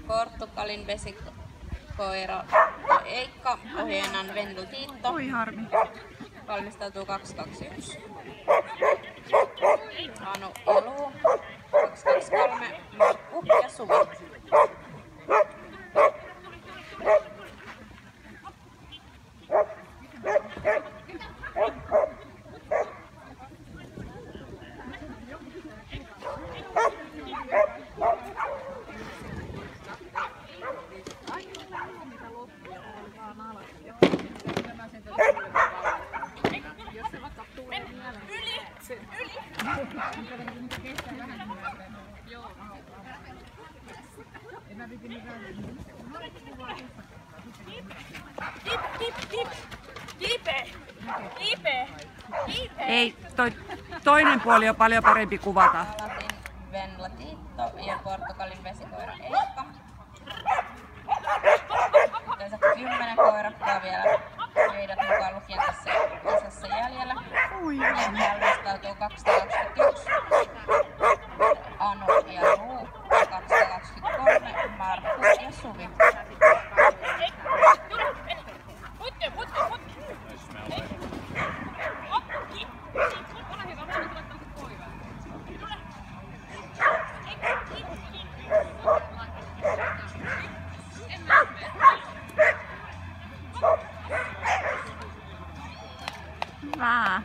Portugalin vesikoira Eikka, ohjeenan Vendel Tiitto. Oi harmi. Valmistautuu 221. Anu ja Luu, 223, Markku ja Suvi. Ei, toinen puoli on paljon parempi kuvata. Alatin Vendel Tiitto ja Portugalin vesikoira Eikka. Tässä 10 koirakkaa vielä, meidät mukaan lukien tässä kisassa jäljellä. Ja valmistautuu